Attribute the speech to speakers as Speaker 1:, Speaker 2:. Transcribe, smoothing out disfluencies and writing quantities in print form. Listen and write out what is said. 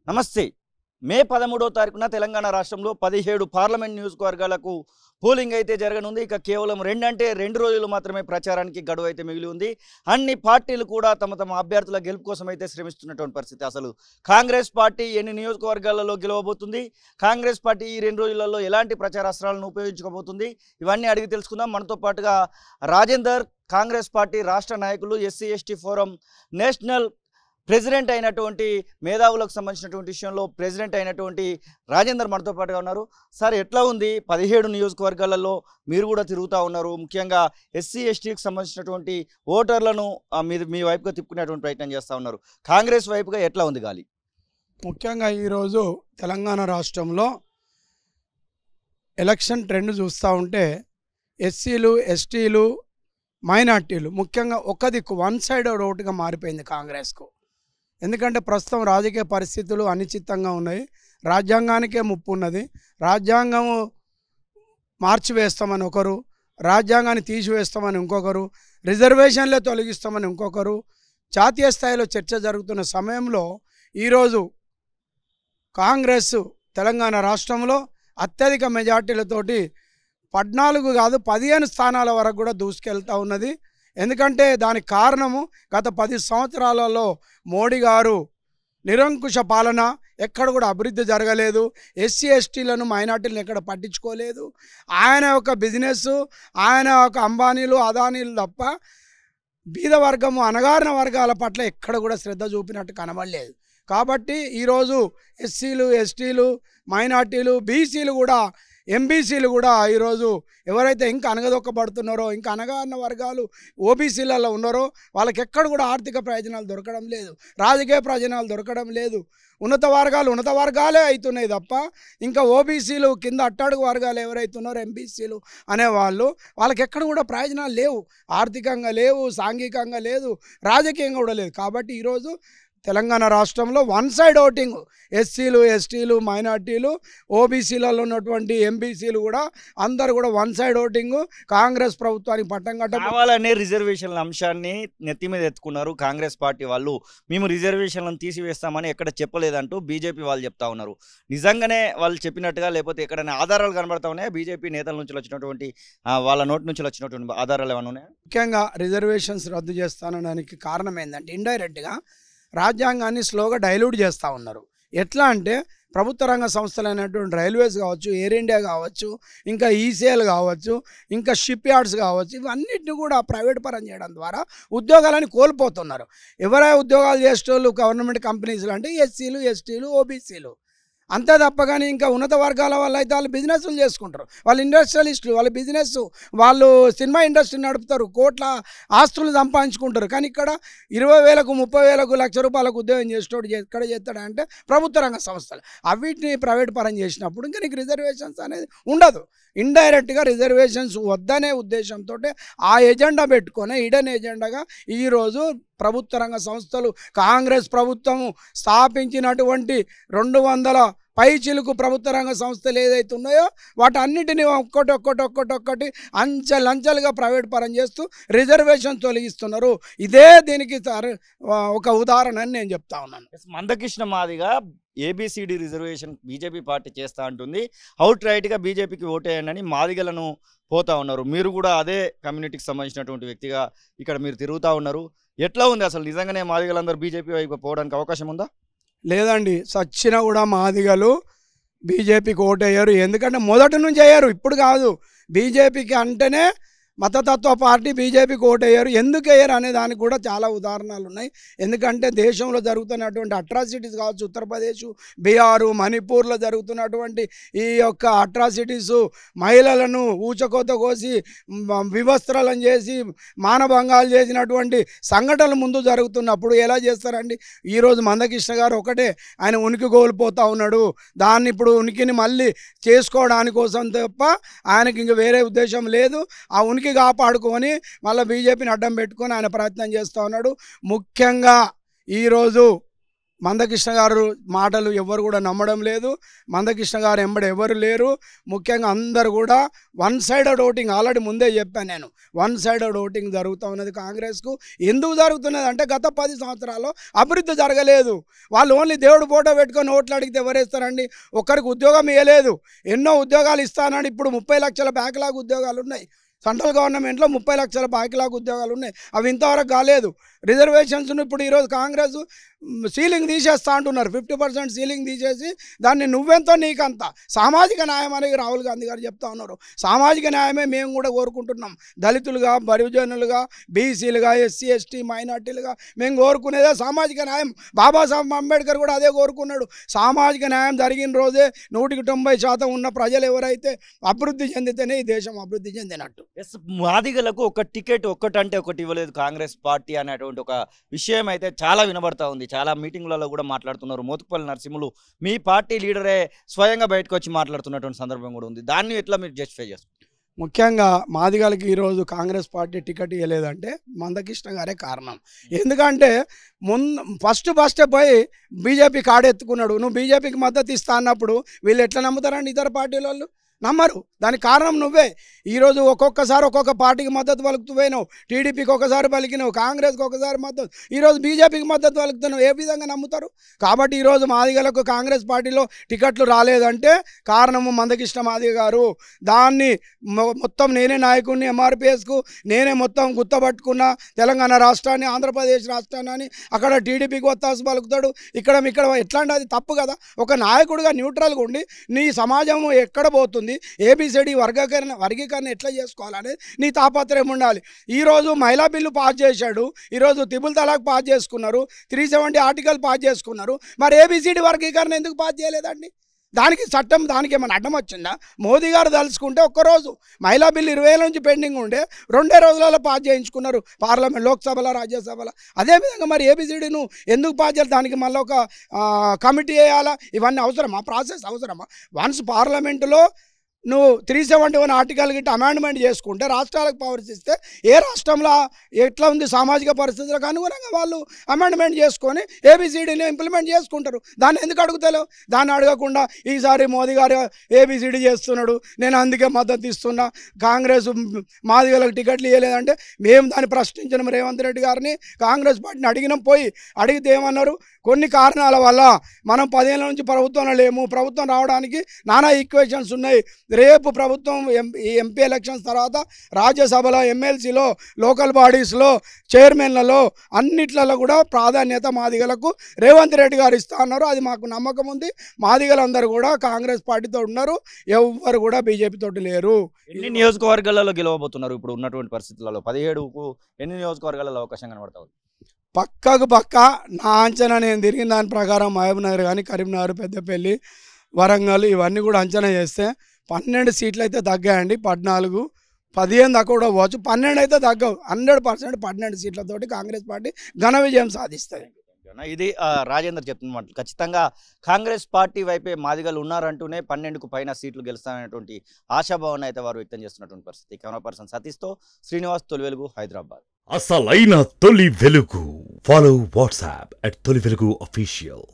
Speaker 1: నమస్తే. మే 13వ తారీఖున తెలంగాణ రాష్ట్రంలో 17 పార్లమెంట్ నియోజకవర్గాలకు పోలింగ్ అయితే జరగనుంది. ఇక కేవలం 2 రోజులు మాత్రమే ప్రచారానికి గడువు అయితే మిగిలి ఉంది. అన్ని పార్టీలు కూడా తమ అభ్యర్థుల గెలుపు కోసం అయితే శ్రమిస్తున్నటువంటి పరిస్థితి. అసలు కాంగ్రెస్ పార్టీ ఎన్ని నియోజకవర్గాలలో గెలవబోతుంది, కాంగ్రెస్ పార్టీ ఈ 2 రోజులలో ఎలాంటి ప్రచారాస్త్రాలను ఉపయోగించుకోబోతుంది, ఇవన్నీ అడిగి తెలుసుకుందాం. మనతో పాటుగా రాజేందర్, కాంగ్రెస్ పార్టీ రాష్ట్ర నాయకులు, SC ST forum national president అయినటువంటి మేధావులకు సంబంధించినటువంటి విషయంలో ప్రెసిడెంట్ అయినటువంటి రాజేందర్ మనతో పాటుగా ఉన్నారు. సార్, ఎట్లా ఉంది? 17 నియోజకవర్గాలలో మీరు కూడా తిరుగుతూ ఉన్నారు. ముఖ్యంగా ఎస్సీ ఎస్టీకి సంబంధించినటువంటి ఓటర్లను మీరు మీ వైపుగా తిప్పుకునేటువంటి ప్రయత్నం చేస్తూ ఉన్నారు. కాంగ్రెస్ వైపుగా ఎట్లా ఉంది గాలి?
Speaker 2: ముఖ్యంగా ఈరోజు తెలంగాణ రాష్ట్రంలో ఎలక్షన్ ట్రెండ్ చూస్తూ ఉంటే ఎస్సీలు, ఎస్టీలు, మైనార్టీలు ముఖ్యంగా ఒక దిక్కు వన్ సైడ్ ఓటుగా మారిపోయింది కాంగ్రెస్కు. ఎందుకంటే ప్రస్తుతం రాజకీయ పరిస్థితులు అనిశ్చితంగా ఉన్నాయి. రాజ్యాంగానికే ముప్పు ఉన్నది. రాజ్యాంగము మార్చివేస్తామని ఒకరు, రాజ్యాంగాన్ని తీసివేస్తామని ఇంకొకరు, రిజర్వేషన్లే తొలగిస్తామని ఇంకొకరు, జాతీయ స్థాయిలో చర్చ జరుగుతున్న సమయంలో ఈరోజు కాంగ్రెస్ తెలంగాణ రాష్ట్రంలో అత్యధిక మెజార్టీలతోటి 14 కాదు 15 స్థానాల వరకు కూడా దూసుకెళ్తూ ఉన్నది. ఎందుకంటే దానికి కారణము గత 10 సంవత్సరాలలో మోడీ గారు నిరంకుశ పాలన, ఎక్కడ కూడా అభివృద్ధి జరగలేదు, ఎస్సీ ఎస్టీలను మైనార్టీలను ఎక్కడ పట్టించుకోలేదు. ఆయన ఒక బిజినెస్, ఆయన ఒక అంబానీలు అదానీలు తప్ప బీద వర్గము అణగారిన వర్గాల పట్ల ఎక్కడ కూడా శ్రద్ధ చూపినట్టు కనబడలేదు. కాబట్టి ఈరోజు ఎస్సీలు, ఎస్టీలు, మైనార్టీలు, బీసీలు కూడా, ఎంబీసీలు కూడా ఈరోజు ఎవరైతే ఇంకా అనగదొక్కబడుతున్నారో, ఇంకా అనగారిన వర్గాలు ఓబీసీలలో ఉన్నారో వాళ్ళకి ఎక్కడ కూడా ఆర్థిక ప్రయోజనాలు దొరకడం లేదు, రాజకీయ ప్రయోజనాలు దొరకడం లేదు. ఉన్నత వర్గాలే అవుతున్నాయి తప్ప ఇంకా ఓబీసీలు కింద అట్టడుగు వర్గాలు ఎవరైతే ఉన్నారో ఎంబీసీలు అనేవాళ్ళు వాళ్ళకి ఎక్కడ కూడా ప్రయోజనాలు లేవు. ఆర్థికంగా లేవు, సాంఘికంగా లేదు, రాజకీయంగా కూడా లేదు. కాబట్టి ఈరోజు తెలంగాణ రాష్ట్రంలో వన్ సైడ్ ఓటింగ్, ఎస్సీలు, ఎస్టీలు, మైనార్టీలు, ఓబీసీలలో ఉన్నటువంటి ఎంబీసీలు కూడా అందరు కూడా వన్ సైడ్ ఓటింగ్ కాంగ్రెస్ ప్రభుత్వానికి పట్టం
Speaker 1: కావాలనే రిజర్వేషన్ల అంశాన్ని నెత్తి మీద ఎత్తుకున్నారు కాంగ్రెస్ పార్టీ వాళ్ళు. మేము రిజర్వేషన్లను తీసివేస్తామని ఎక్కడ చెప్పలేదంటూ బీజేపీ వాళ్ళు చెప్తా ఉన్నారు. నిజంగానే వాళ్ళు చెప్పినట్టుగా, లేకపోతే ఎక్కడైనా ఆధారాలు కనబడతా ఉన్నాయా? బీజేపీ నేతల నుంచి వచ్చినటువంటి వాళ్ళ నోటి నుంచి వచ్చినటువంటి ఆధారాలు ఏమైనా ఉన్నాయా?
Speaker 2: ముఖ్యంగా రిజర్వేషన్స్ రద్దు చేస్తానడానికి కారణం ఏంటంటే ఇండైరెక్ట్గా రాజ్యాంగాన్ని స్లోగా డైల్యూట్ చేస్తూ ఉన్నారు. ఎట్లా అంటే ప్రభుత్వ రంగ సంస్థలైనటువంటి రైల్వేస్ కావచ్చు, ఎయిర్ ఇండియా కావచ్చు, ఇంకా ఈసీఎల్ కావచ్చు, ఇంకా షిప్ యార్డ్స్ కావచ్చు, ఇవన్నిటిని కూడా ప్రైవేట్ పరం చేయడం ద్వారా ఉద్యోగాలని కోల్పోతున్నారు. ఎవరైనా ఉద్యోగాలు చేసేటోళ్ళు గవర్నమెంట్ కంపెనీస్లు అంటే ఎస్సీలు, ఎస్టీలు, ఓబీసీలు. అంతే తప్ప కానీ ఇంకా ఉన్నత వర్గాల వాళ్ళు అయితే వాళ్ళు బిజినెస్లు చేసుకుంటారు, వాళ్ళు ఇండస్ట్రియలిస్టులు, వాళ్ళ బిజినెస్, వాళ్ళు సినిమా ఇండస్ట్రీ నడుపుతారు, కోట్ల ఆస్తులు సంపాదించుకుంటారు. కానీ ఇక్కడ 20,000కు 30,000కు లక్ష రూపాయలకు ఉద్యోగం చేసేటోడు ఎక్కడ చేస్తాడంటే ప్రభుత్వ రంగ సంస్థలు. అవిటిని ప్రైవేట్ పరం చేసినప్పుడు ఇంకా నీకు రిజర్వేషన్స్ అనేది ఉండదు. ఇండైరెక్ట్గా రిజర్వేషన్స్ వద్దనే ఉద్దేశంతో ఆ ఎజెండా పెట్టుకొని హిడెన్ ఎజెండాగా ఈరోజు ప్రభుత్వ రంగ సంస్థలు కాంగ్రెస్ ప్రభుత్వము స్థాపించినటువంటి 200 పైచిలుకు ప్రభుత్వ రంగ సంస్థలు ఏదైతే ఉన్నాయో వాటన్నిటిని ఒక్కటి అంచెలంచెలుగా ప్రైవేట్ పరం చేస్తూ రిజర్వేషన్ తొలగిస్తున్నారు. ఇదే దీనికి ఒక ఉదాహరణ అని నేను చెప్తా ఉన్నాను.
Speaker 1: Mandakrishna Madiga ABCD reservation BJP party చేస్తూ ఉంటుంది. అవుట్ రైట్గా బీజేపీకి ఓటేయండి అని మాదిగలను పోతా ఉన్నారు. మీరు కూడా అదే కమ్యూనిటీకి సంబంధించినటువంటి వ్యక్తిగా ఇక్కడ మీరు తిరుగుతూ ఉన్నారు. ఎట్లా ఉంది అసలు? నిజంగానే మాదిగలందరూ బీజేపీ వైపు పోవడానికి అవకాశం ఉందా?
Speaker 2: లేదండి, సచ్చినా కూడా మాదిగలు బీజేపీకి ఓటేయరు. ఎందుకంటే మొదటి నుంచి అయ్యారు, ఇప్పుడు కాదు. బీజేపీకి అంటేనే మతతత్వ పార్టీ, బీజేపీకి ఓటేయరు. ఎందుకు వేయరు అనే దానికి కూడా చాలా ఉదాహరణలు ఉన్నాయి. ఎందుకంటే దేశంలో జరుగుతున్నటువంటి అట్రాసిటీస్ కావచ్చు, ఉత్తరప్రదేశ్, బీహారు, మణిపూర్లో జరుగుతున్నటువంటి ఈ యొక్క అట్రాసిటీస్, మహిళలను ఊచకోత కోసి వివస్త్రాలను చేసి మానభంగాలు చేసినటువంటి సంఘటనలు ముందు జరుగుతున్నప్పుడు ఎలా చేస్తారండి? ఈరోజు మందకృష్ణ గారు ఒకటే, ఆయన ఉనికి కోల్పోతూ ఉన్నాడు. దాన్ని ఇప్పుడు ఉనికిని మళ్ళీ చేసుకోవడానికి కోసం తప్ప ఆయనకి ఇంక వేరే ఉద్దేశం లేదు. ఆ ఉనికి కాపాడుకొని మళ్ళీ బీజేపీని అడ్డం పెట్టుకొని ఆయన ప్రయత్నం చేస్తూ ఉన్నాడు. ముఖ్యంగా ఈరోజు మందకృష్ణ గారు మాటలు ఎవరు కూడా నమ్మడం లేదు. మందకృష్ణ గారు ఎంబడి ఎవరు లేరు. ముఖ్యంగా అందరు కూడా వన్ సైడెడ్ ఓటింగ్, ఆల్రెడీ ముందే చెప్పాను నేను, వన్ సైడెడ్ ఓటింగ్ జరుగుతూ ఉన్నది కాంగ్రెస్కు. ఎందుకు జరుగుతున్నది అంటే గత 10 సంవత్సరాల్లో అభివృద్ధి జరగలేదు. వాళ్ళు ఓన్లీ దేవుడు ఫోటో పెట్టుకొని ఓట్లు అడిగితే ఎవరేస్తారండి? ఒక్కరికి ఉద్యోగం ఇవ్వలేదు. ఎన్నో ఉద్యోగాలు ఇస్తానని ఇప్పుడు 30 లక్షల బ్యాక్లాగ్ ఉద్యోగాలు ఉన్నాయి. సెంట్రల్ గవర్నమెంట్లో 30 లక్షల బ్యాక్లాగ్ ఉద్యోగాలు ఉన్నాయి. అవి ఇంతవరకు కాలేదు. రిజర్వేషన్స్ను ఇప్పుడు ఈరోజు కాంగ్రెస్ సీలింగ్ తీసేస్తా అంటున్నారు. 50% సీలింగ్ తీసేసి దాన్ని నువ్వెంతో నీకంత సామాజిక న్యాయం అనేది రాహుల్ గాంధీ గారు చెప్తా ఉన్నారు. సామాజిక న్యాయమే మేము కూడా కోరుకుంటున్నాం. దళితులుగా, బహుజనులుగా, బీసీలుగా, ఎస్సీ ఎస్టీ మైనార్టీలుగా మేము కోరుకునేదే సామాజిక న్యాయం. బాబాసాహెబ్ అంబేద్కర్ కూడా అదే కోరుకున్నాడు. సామాజిక న్యాయం జరిగిన రోజే 190% ఉన్న ప్రజలు ఎవరైతే అభివృద్ధి చెందితేనే ఈ దేశం అభివృద్ధి చెందినట్టు.
Speaker 1: మాదిగలకు ఒక టికెట్ ఒక్కటంటే ఒకటి ఇవ్వలేదు కాంగ్రెస్ పార్టీ అనేటువంటి ఒక విషయం అయితే చాలా వినబడతా ఉంది. చాలా మీటింగ్లలో కూడా మాట్లాడుతున్నారు. మోత్కుపల్లి నరసింహులు మీ పార్టీ లీడరే స్వయంగా బయటకు వచ్చి మాట్లాడుతున్నటువంటి సందర్భం కూడా ఉంది. దాన్ని ఎట్లా మీరు జస్టిఫై చేస్తారు?
Speaker 2: ముఖ్యంగా మాదిగలకి ఈరోజు కాంగ్రెస్ పార్టీ టికెట్ ఇవ్వలేదంటే మందకృష్ణ గారే కారణం. ఎందుకంటే ఫస్ట్ పోయి బీజేపీ కాడెత్తుకున్నాడు. నువ్వు బీజేపీకి మద్దతు ఇస్తా అన్నప్పుడు వీళ్ళు ఎట్లా నమ్ముతారండి? ఇతర పార్టీల వాళ్ళు నమ్మరు. దానికి కారణం నువ్వే. ఈరోజు ఒక్కొక్కసారి ఒక్కొక్క పార్టీకి మద్దతు పలుకుతుపోయినావు. టీడీపీకి ఒకసారి పలికినావు, కాంగ్రెస్కి ఒకసారి మద్దతు, ఈరోజు బీజేపీకి మద్దతు పలుకుతున్నావు. ఏ విధంగా నమ్ముతారు? కాబట్టి ఈరోజు మాదిగలకు కాంగ్రెస్ పార్టీలో టికెట్లు రాలేదంటే కారణము మందకృష్ణ మాదిగ గారు. దాన్ని మొత్తం నేనే నాయకుడిని, ఎంఆర్పిఎస్కు నేనే మొత్తం గుర్తపట్టుకున్న తెలంగాణ రాష్ట్రాన్ని, ఆంధ్రప్రదేశ్ రాష్ట్రాన్ని అని అక్కడ టీడీపీకి ఒత్తాసు పలుకుతాడు. ఇక్కడ ఎట్లా అంటే అది తప్పు కదా. ఒక నాయకుడిగా న్యూట్రల్గా ఉండి నీ సమాజం ఎక్కడ పోతుంది, ఏబిసిడి వర్గీకరణ ఎట్లా చేసుకోవాలనేది నీ తాపత్రయం ఉండాలి. ఈరోజు మహిళా బిల్లు పాస్ చేశాడు. ఈరోజు త్రిపుల్ తలాక్ పాస్ చేసుకున్నారు, 370 ఆర్టికల్ పాస్ చేసుకున్నారు. మరి ఏబిసిడి వర్గీకరణ ఎందుకు పాస్ చేయలేదండి? దానికి చట్టం దానికి ఏమైనా అడ్డం వచ్చిందా? మోదీ గారు తలుచుకుంటే ఒక్కరోజు మహిళా బిల్లు 20 నుంచి పెండింగ్ ఉండే 2 రోజులలో పాస్ చేయించుకున్నారు పార్లమెంట్, లోక్సభలో, రాజ్యసభలో. అదేవిధంగా మరి ఏబిసిడీను ఎందుకు పాస్ చేయాలి? దానికి మళ్ళీ ఒక కమిటీ వేయాలా? ఇవన్నీ అవసరమా? ప్రాసెస్ అవసరమా? వన్స్ పార్లమెంటులో నువ్వు 371 ఆర్టికల్ గిట్ట అమెండ్మెంట్ చేసుకుంటే రాష్ట్రాలకు పవర్స్ ఇస్తే ఏ రాష్ట్రంలో ఎట్లా ఉంది సామాజిక పరిస్థితులకు అనుగుణంగా వాళ్ళు అమెండ్మెంట్ చేసుకొని ఏబిసిడీని ఇంప్లిమెంట్ చేసుకుంటారు. దాన్ని ఎందుకు అడుగుతలేవు? దాన్ని అడగకుండా ఈసారి మోదీ గారు ఏబిసిడీ చేస్తున్నాడు, నేను అందుకే మద్దతు ఇస్తున్నా, కాంగ్రెస్ మాదిగలకు టికెట్లు ఇవ్వలేదంటే మేము దాన్ని ప్రశ్నించినాం. రేవంత్ రెడ్డి గారిని, కాంగ్రెస్ పార్టీని అడిగినాం. అడిగితే ఏమన్నారు? కొన్ని కారణాల వల్ల మనం 10 ఏళ్ళ నుంచి ప్రభుత్వంలో లేము, ప్రభుత్వం రావడానికి నానా ఈక్వేషన్స్ ఉన్నాయి. రేపు ప్రభుత్వం ఎంపీ ఎలక్షన్స్ తర్వాత రాజ్యసభలో, ఎమ్మెల్సీలో, లోకల్ బాడీస్లో, చైర్మన్లలో అన్నిట్లలో కూడా ప్రాధాన్యత మాదిగలకు రేవంత్ రెడ్డి గారు ఇస్తా అన్నారు. అది మాకు నమ్మకం ఉంది. మాదిగలందరూ కూడా కాంగ్రెస్ పార్టీతో ఉన్నారు, ఎవ్వరు కూడా బీజేపీ తోటి లేరు.
Speaker 1: ఎన్ని నియోజకవర్గాలలో గెలవబోతున్నారు ఇప్పుడు ఉన్నటువంటి పరిస్థితులలో? 17కు ఎన్ని నియోజకవర్గాలలో అవకాశం కనబడతావు?
Speaker 2: పక్క నా అంచనా, నేను తిరిగిన దాని ప్రకారం మహబూబ్నగర్ కానీ, కరీంనగర్, పెద్దపల్లి, వరంగల్ ఇవన్నీ కూడా అంచనా చేస్తే 12 సీట్లు అయితే తగ్గాయండి. 14, 15 దాకా కూడా పోవచ్చు. 12 అయితే తగ్గవు. 100% 12 సీట్లతోటి కాంగ్రెస్ పార్టీ ఘన విజయం సాధిస్తుంది.
Speaker 1: ఇది రాజేందర్ చెప్తున్నమాట. ఖచ్చితంగా కాంగ్రెస్ పార్టీ వైపే మాదిగలు ఉన్నారంటూనే 12కు పైన సీట్లు గెలుస్తాననేటువంటి ఆశాభావాన్ని అయితే వారు వ్యక్తం చేస్తున్నటువంటి పరిస్థితి. కెమెరా పర్సన్ సతీష్తో శ్రీనివాస్, తొలి వెలుగు, హైదరాబాద్.
Speaker 3: అసలైన తొలి వెలుగు. ఫాలో వాట్సాప్ @తొలి వెలుగు official.